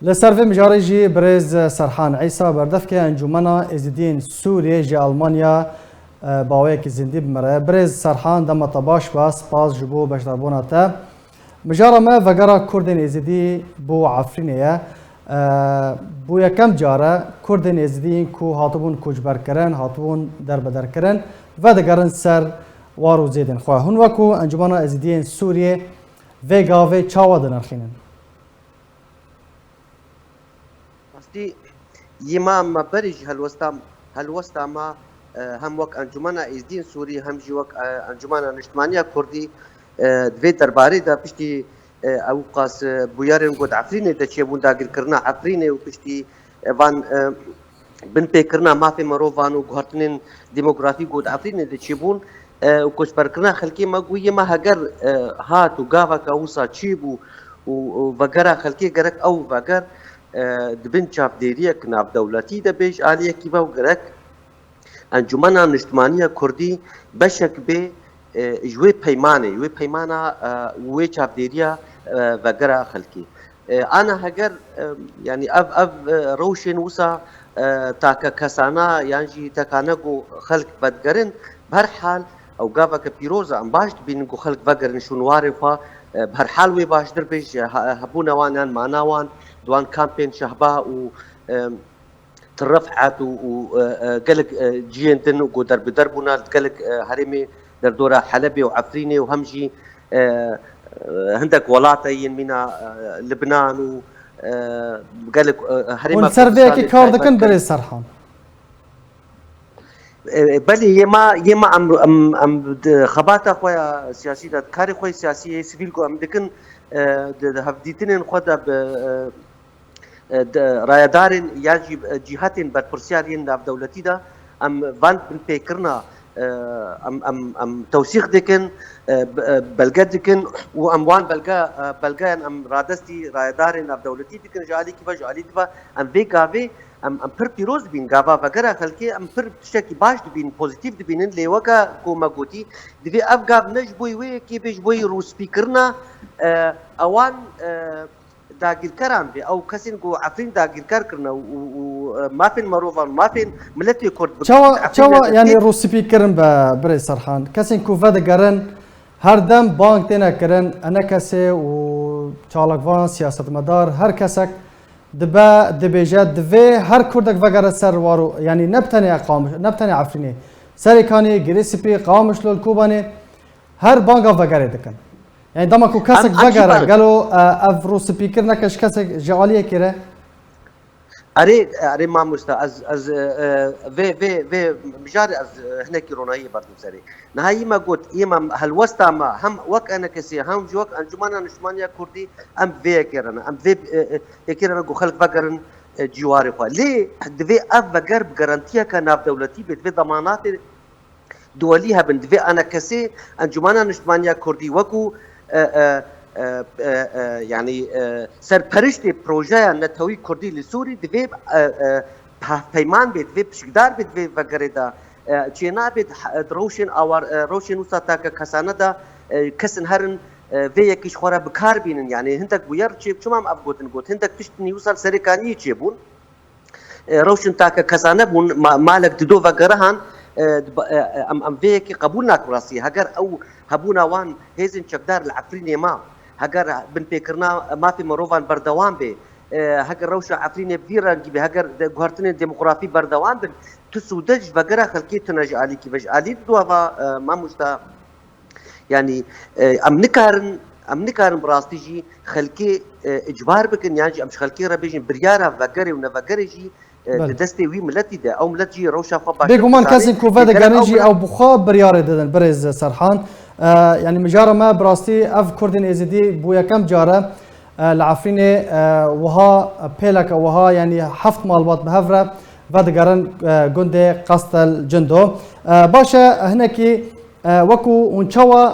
لسر مجاری جی برز سرحان عیسی بردف که انجمنا ازدین سوریه جی آلمانیا باوی که زندی بمره برز سرحان دم طباش باس باز جبو بشتربونا تا مجارا ما وگرا کردن ازدی بو عفرینه بو یکم جاره کردن ازدین کو هاتبون کوچبر کرن هاتبون در بدر کرن و دگرن سر وارو زیدن خواه هون وکو انجمنا ازدین سوریه و گاوه چاوا دنرخینن يما ما برج هالوستا ما هم وك انجمنا ازدين سوري هم جي وك انجمنا نجتمانية كردي دوی درباره دا پشتی او قاس بویارن گود عفرینه دا چه بون داگر کرنا عفرینه و پشتی وان بن پی کرنا مافی مرو وانو گهرتنین دیموگرافی گود عفرینه دا چه بون و کچ پر کرنا خلکی ما گویه ما هگر هات و گاوا که اوسا چی بو و وگرا خلکی گرک او وگر دبن چاپ دیریه کناب دولتی دا بیش آلیه کی باو گرک انجمنا نجتمانیه کردی بشک به جوی پیمانه وی چاپ دیریه وگرا خلکی انا هگر يعني اف روشن وسا تاكا كسانا يعني تاكانا جو خلق بدگرن بهر حال او گاوا که پیروزا ام باش بین جو خلق بدگرن شنوار فا بهر حال وی باش در پیش هبونا وانان معناوان دوان كامبين شهباء و ترفعت و قلق جينتن و درب دربنا قلق هرمي در دورة حلبي وعفريني وهمجي عندك ولاطين من لبنان و قلق هرمي ونسربيه كي كاردكن بري سرحان بلي يما ام خباتا خويا سياسي دا كاري خويا سياسي سيفيل كو ام دكن هفديتين خدا ب رایدارن یا جهاتین بر پرسیارین ناف دولتی دا ام وان پیکرنا ام توثیق دکن بلگه دکن و ام وان بلگه ام رادستی رایدارن ناف دولتی دکن جالی کی و جالی دوا ام وی گاوی ام پر پیروز بین گاوا وگرا خلکی ام پر تشکی باش بین پوزیتیو بینن لیوکا کو مگوتی دی اف گاو نجبوی وی کی بجبوی رو سپیکرنا اوان داگیر کران بی او کسین کو عفرین داگیر کار کرنا و ما فين مروفان ما فين ملتي كرد چاوا يعني رو سپیکرن بر سرحان کسین کو ود گرن هر دم بانک تینا کرن انا کسی و چالکوان سیاست مدار هر کسک دبا دبیجه دوی هر کردک وگر سر وارو يعني نبتنی اقامش نبتنی عفرینه سری کانی گری سپی قامش لول کوبانی هر بانک وگر دکن يعني دما كو كاسك بقرة قالوا افرو سبيكر نكش كاسك جواليه كده اري ما مستا از في مجاري از هنا كيرونايه برضو سري نهاية ما قلت يما هالوسطى ما هم وك انا كسي هم جوك انجمانا نشمانيا كردي ام في كيرنا ام في كيرنا جو خلق بقرن جواري خوا ليه دفي اف بقر بقرنتيا كناف دولتي بتفي ضمانات دوليها بندفي انا كسي انجمانا نشمانيا كردي وكو يعني سرپرشت پروژه نتوی کردی لسوری دوی پیمان بید دوی پشکدار بید دوی وگره دا چینا بید روشن وسا تا که کسانه دا کسن هرن وی یکیش خورا بکار بینن يعني هندک بویر چه هم افگوتن گوت هندک پشت نیوسال سرکانی چه بون روشن تا که کسانه بون مالک دو وگره هن ام فيك قبولنا كراسي هجر او هبونا وان هيزن شقدار العفريني ما هجر بن بيكرنا ما في مروفان بردوان بي هجر روشة عفريني بديرة نجيبي هجر جهرتني الديمقراطي بردوان بن تسودج فجرا خلكي تنج علي كي بج علي دوافا ما مشتا يعني ام نكارن براستيجي خلكي اجبار بكن يعني امش خلكي ربيجين بريارة فجري ونفجري دستي وي ملتي ده او ملتي روشا خبا بيقومان كاسين كوفادا جانجي او بخاب برياري ددن برز سرحان يعني مجارة ما براستي اف كردين ازدي بويا كم جارة العفريني وها بيلك وها يعني حفت مالبات بهفرة فاد جارن جندي قصتل جندو باشا هناكي وكو ونشوا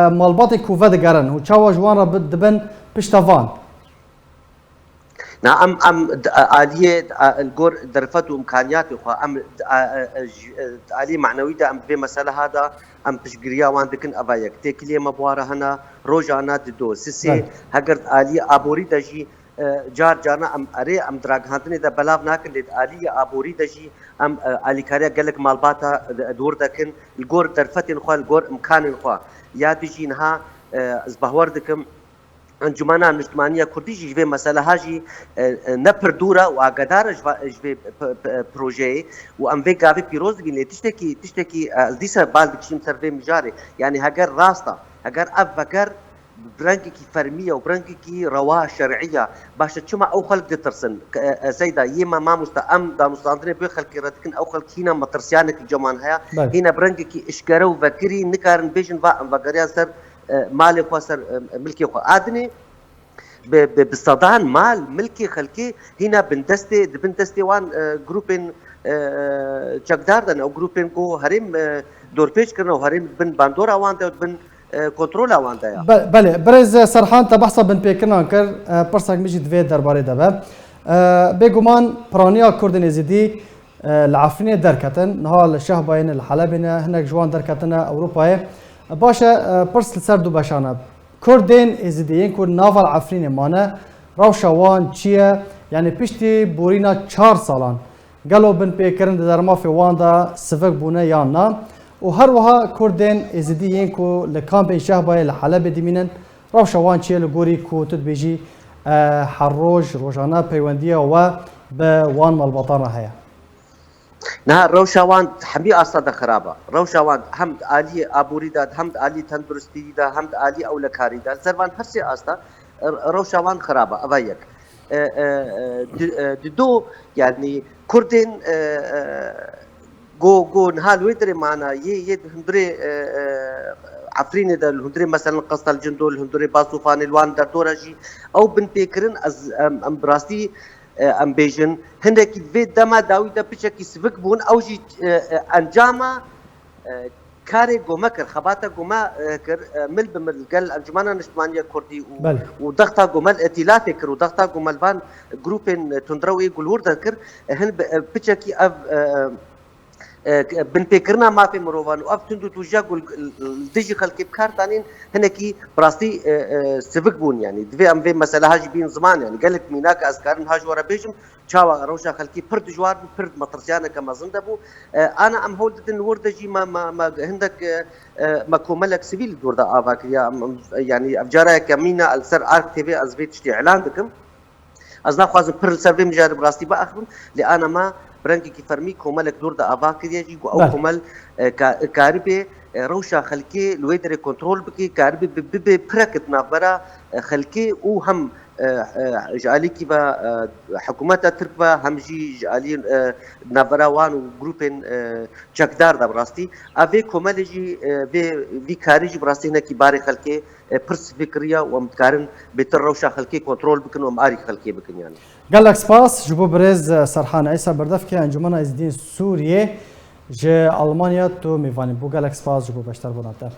مالباتي كوفادا جارن ونشوا جوان رب دبن بشتافان نعم آلية الجور درفت وإمكانيات أم آلية معنوية أم في مسألة هذا أم بشجريا وعندكن أبايك تكلية مبوارة هنا روجانا دو سيسي هجر آلية أبوري دجي جار جانا ام اري ام دراغهاندني دا بلاف ناكن لد آلية آبوري دجي ام آليكاريا قالك مالباتا دور دكن الجور درفتن خوا الجور امكان خوا يا دجي نها ازبهور دكم انجمانا نجتمانية كردي جي مسألة هاجي نبر دورة وعقدار جي بروجي وام في قافي بيروز اللي تشتكي ديسا بالك شيم سرفي مجاري يعني هاجر راستا هاجر افكر برانكي فرميه وبرانكي روا شرعيه باش تشما او خلق ترسن سيدا يما ما مستأم دا مستاندري بخلق راتكن او خلق هنا مترسيانك الجمان هيا هنا برانكي اشكرو وكري نكارن بيجن فقريا سر مالي خسر ملكي خو ادني بصدان مال ملكي خلقي هنا بندستي وان جروبين چقدار او جروبين کو هرم دور پیش کرنا هرم بن باندورا وان بن کنترل آوان دایا. بله برز سرحان تبحث بن پیکرنا کر پرسک میشی دوی درباره دبه. بگمان پرانیا کردن ازدی العفرین درکتن نهال شهباین الحلبین هنگ جوان درکتن اروپای باشه پرس سر دو بشانه کردن ازدیین کرد ناول عفرین مانه روشوان چیه یعنی پشتی بورینا 4 سالان گلو بن پیکرن در مافی واندا سفک بونه یا نه و هر وها کردن ازدیین کو لکامپ شهبای الحلب دیمینن روشوان چیه لگوری کو تدبیجی حروج روزانه پیوندیه و به وان مالبطانه هیا نه روشوان حمی اصلا خرابه روشوان هم عالی آبوری داد هم عالی تندرستی داد هم عالی اولکاری داد زربان هر سی اصلا روشوان خرابه اوایک دو يعني كردين جو نهال ويدري معنا يد هندري عفرين ده الهندري مثلا قصة الجندول الهندري باصوفان الوان در دورجي او بن بيكرن از ام براستي ام بيجن هندك في دما داوي ده بيشكي سفك بون او جي انجاما كاري قومكر خباتا قوما كر مل بمل قال انجمانا نجتمانية كردي وضغطا قومال ائتلافي كر وضغطا قومال بان جروبين تندروي قلور ذكر هن بيشكي اف بن بيكرنا ما في مروان واف تندو توجا ديجي خلقي بكار تانين هنكي براستي سفك بون يعني دفي ام في مسألة هاجي بين زمان يعني قالك ميناك ازكارن هاج ورا بيجم چاوا روشا خلقي برد جوار برد مطرسيانا كما زندبو انا ام هولدن وردجي ما هندك ما كوملك سيفيل دور دا افاك يعني افجارا كمينا السر ارك تي في ازبيت تشتي اعلان دكم ازنا خوازم پر سيرفي مجارب راستي باخرم لأنا ما برانكي كي فرمي كوملك دور دا افاك يجي او كومل كاربي روشا خلقي لويدري كنترول بكي كاربي ببركت نافرا خلقي او هم جالي كيبا حكومات تركبا هم جالي نافرا وان وجروبين چقدار دا براستي افي كومل جي في كاريجي براستي هنا كي باري خلقي برس فكريا ومتكارن بتر روشا خلقي كنترول بكن وماري خلقي بكن يعني قال لك سباس جبو برز سرحان عيسى بردفكي انجمن ازدين سوريا جه المانيا تو ميفاني بو قال لك سباس جبو بشتر بوناتا